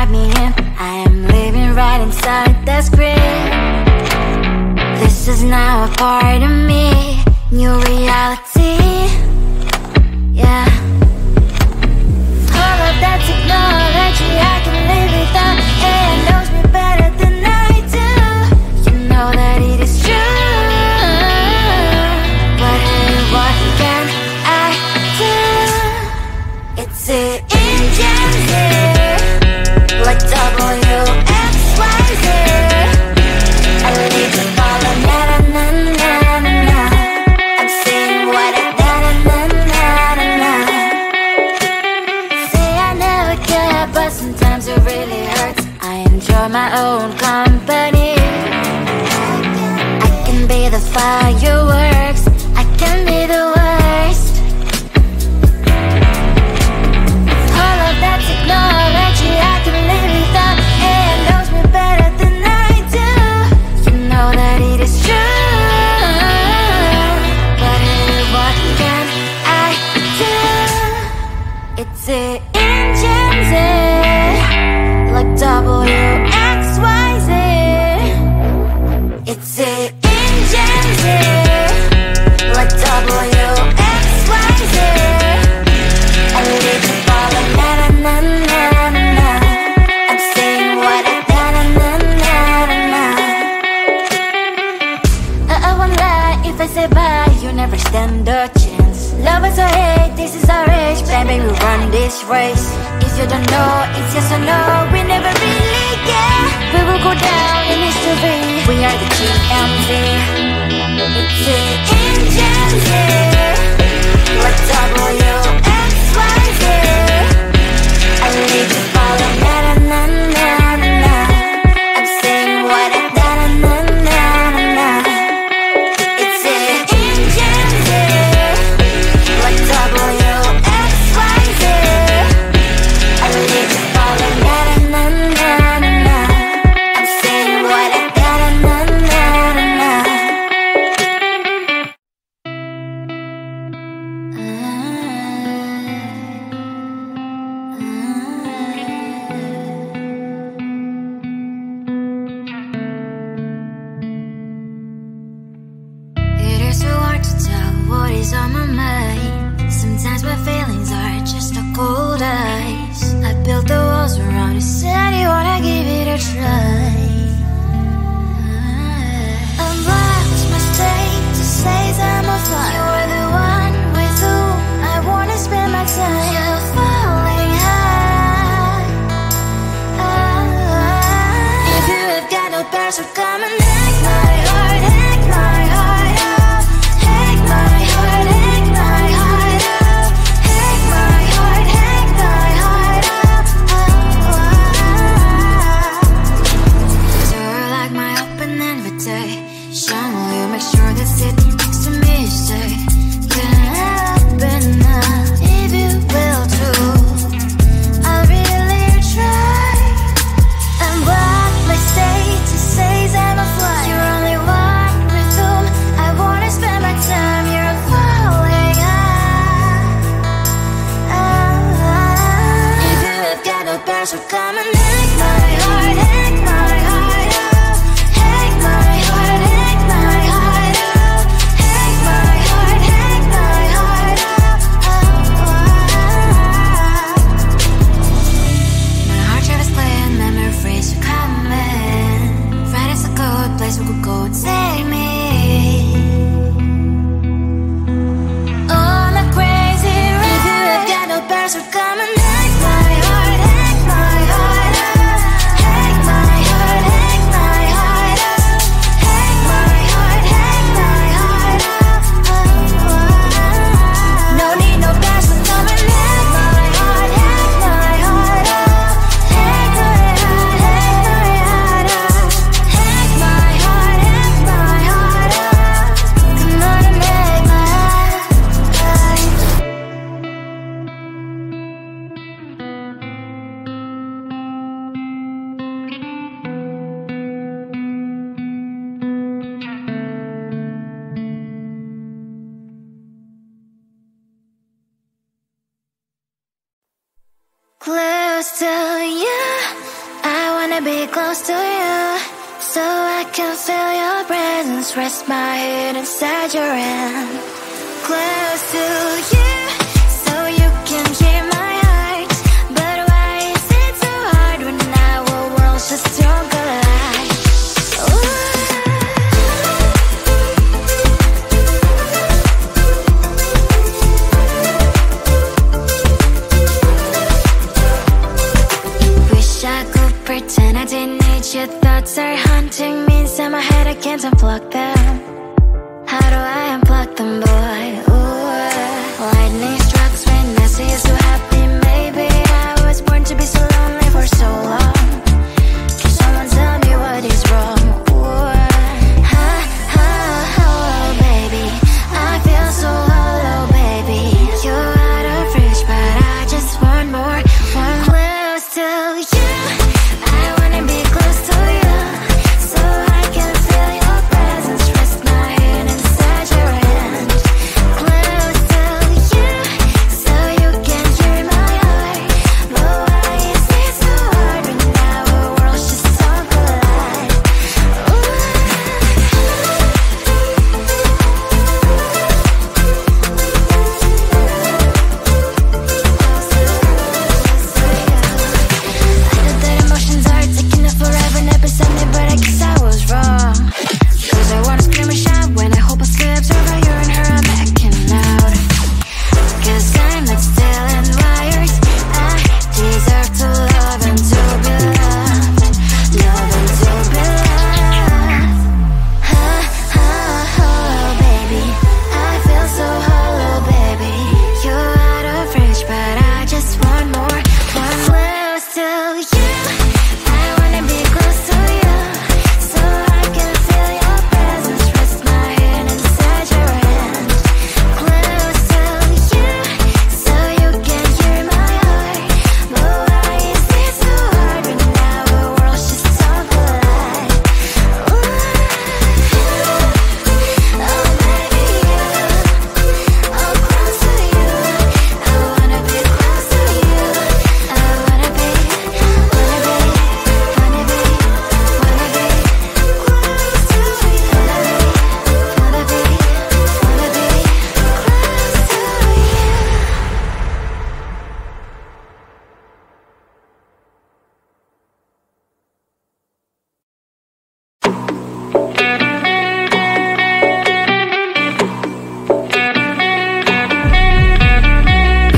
write me in. I am living right inside the script. This is now a part of me, new reality. Yeah. All of that technology I can live without. AI knows me better than I do. You know that it is true. But hey, what can I do? It's an engine here, like WXYZ. I need to follow na-na-na-na-na-na. I'm saying what I na-na-na-na-na-na. Say I never care, but sometimes it really hurts. I enjoy my own company. I can be the fireworks, I can be the worst. All of that technology I can live without. AI knows me better than I do. You know that it is true. But hey, what can I do? It's an engine, like WXYZ. It's an engine, like WXYZ. I live to follow na-na-na-na-na-na. I'm saying what I na-na-na-na-na-na. I won't lie if I say bye, you never stand a chance. Love is or hate, this is our age. Baby, we run this race. If you don't know, it's yes or no. We never really get. We will go down in history. We are the GMZ. It's an engine, like WXYZ. I need to follow na-na-na-na-na-na. I'm saying what I na-na-na-na-na-na. It's an engine, like WXYZ. I need to follow na-na-na-na-na-na. I'm saying what I na-na-na-na-na-na. It is so hard to tell what is on my mind. Sometimes my feelings are just a cold ice. I built the walls around you, said you wanna give it a try. I'm lost, my state to say I'm a fly. You're the one with whom I wanna spend my time. You're falling high. If you have got no past, so come and hack my heart, hack my heart up. Hack my heart, hack my heart up. Hack my heart, hack my heart up. You're like my open invitation. Will you make sure that sitting next to me is safe? Can I open up if you will too? I'll really try. And what my state to say is I'm a fly. You're only one with whom I wanna spend my time. You're falling high. If you have got no past, so come and hack my heart, hack my heart up. Hack my heart, hack my heart up. Hack my heart, close to you, so I can feel your presence. Rest my head inside your hand. Close to you, so you can hear my heart. But why is it so hard when our worlds just don't collide? Wish I could pretend I didn't need your thoughts are haunting me inside my head. I can't unplug them. How do I unplug them, boy? Ooh, lightning strikes when I see you so happy. Maybe I was born to be so lonely for so long. Can someone tell me what is wrong? Ooh, baby, I feel so hollow, baby. You're out of reach, but I just want more, one close to you. I wanna be close to you, so I can feel your presence. Rest my head inside your hand. Close to you, so you can hear my heart. But why is it so hard when our worlds just don't collide? I know that emotions are taking up forever, never sent me, but I guess I was wrong. Cause I wanna scream and shout when I hope I slips over you and her, I'm backing out. Cause I'm not stealing wires. I deserve to love and to be loved. Love and to be loved. Baby, I feel so hollow, baby. You're out of reach, but I just want more, one close to you. I wanna be close to you, so I can feel your presence. Rest my head inside your hand. Close to you, so you can hear my heart. But why is it so hard when our worlds just don't collide? Oh baby, oh close to you. I wanna be close to you. I wanna be close to you.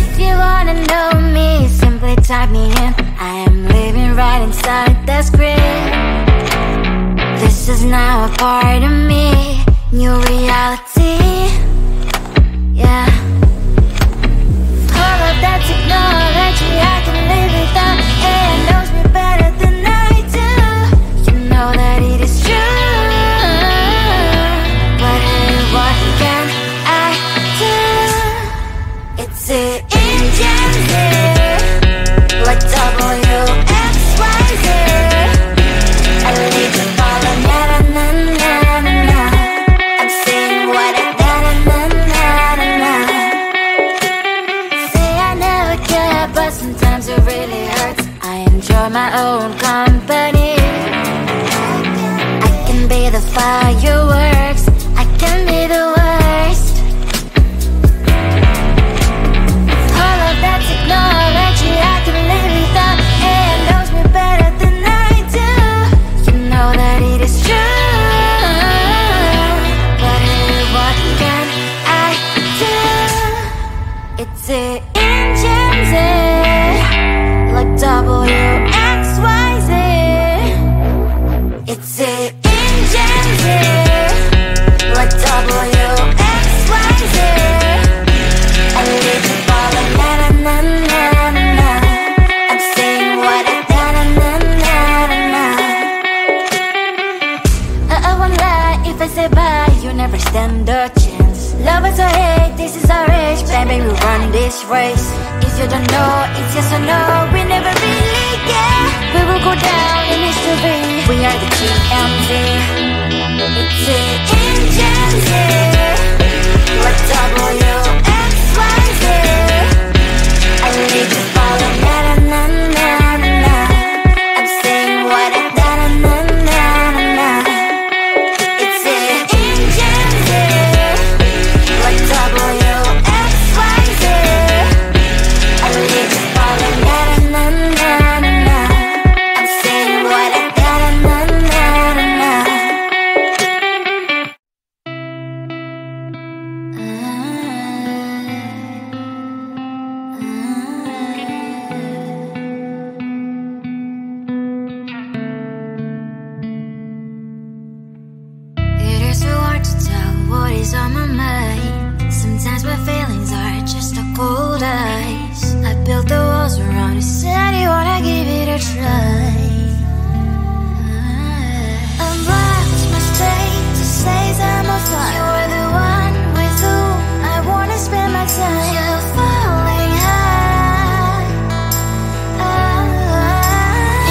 If you wanna know me, simply type me in. I am living right inside the screen. This is now a part of me, new reality. Yeah. All of that technology I can live without. AI knows me better than I do. You know that it is true. But hey, what can I do? It's the engine there, like WXYZ. I lead to follow, na na na na na na. I'm saying what I na na na na na na. Say I never care, but sometimes it really hurts. I enjoy my own company. I can be the fireworks, I can be the worst. All of that technology I can live without. AI knows me better than I do. You know that it is true. But hey, what can I do? It's the engines, like WXYZ. It's the engines, like WXYZ. I live to follow, na na na na na na. I'm saying what I na na na na na na. I won't lie if I say bye, you never stand a chance. Love is or hate, this is our age, baby, we run this race. If you don't know, it's yes or no, we never really get. We will go down in history, we are the GMZ. It's the engines, like WXYZ. I need to follow, na na na na na na. I'm saying what I na na what is on my mind. Sometimes my feelings are just a cold ice. I built the walls around you, said you wanna give it a try. Unlocked my state to say I'm a fly. You're the one with whom I wanna spend my time. You're falling high.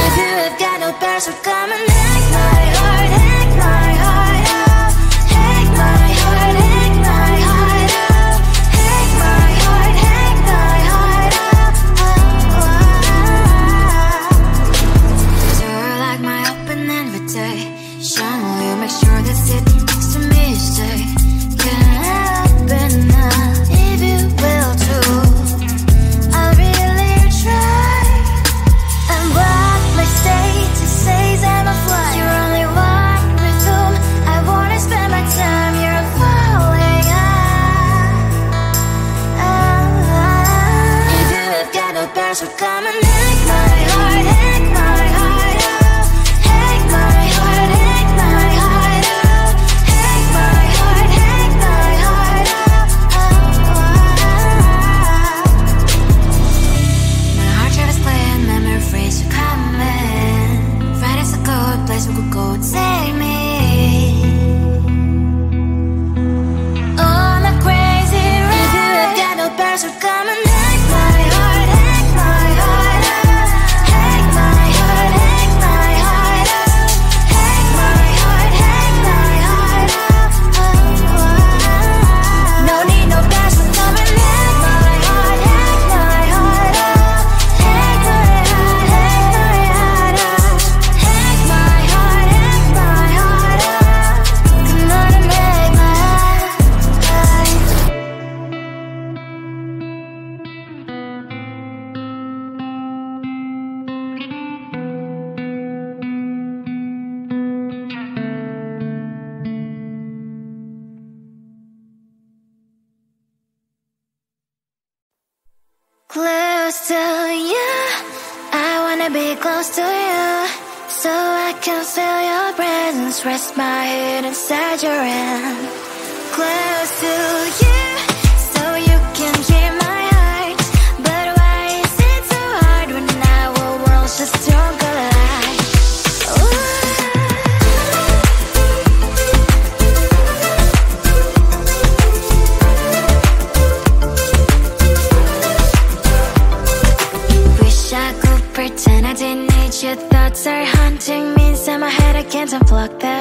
If you have got no bears, so come and hack my heart, hack my heart out. Hack my heart, hack my heart out. Hack my heart, hack my heart out. You're like my open invitation. Will you make sure that sitting next to me is safe? Can happen now, if you will too. I'll really try. And block my state to say I'm a fly. You're only one with whom I wanna spend my time. You're falling high. If you have got no bears, so come and hack my heart, hack my heart out. Hack my heart, hack my heart out. Hack my heart, hack my heart out. My heart travels playing memories are coming. Friday's a good place we could go, take me. On a crazy ride. If you have got no bears, so come and hack my heart, hack my heart out. Hack my heart, hack my heart out. Hack my heart, hack my heart out. No need no bears, so come and hack my heart, hack my heart out. Hack my heart, hack my heart out. Hack my heart, hack my heart out. Come on and hack my heart. Close to you, I wanna be close to you, so I can feel your presence. Rest my head inside your hand. Close to you, so you can hear my heart. But why is it so hard when our worlds just don't collide? Wish I could pretend I didn't need your thoughts are haunting me inside my head. I can't unplug them.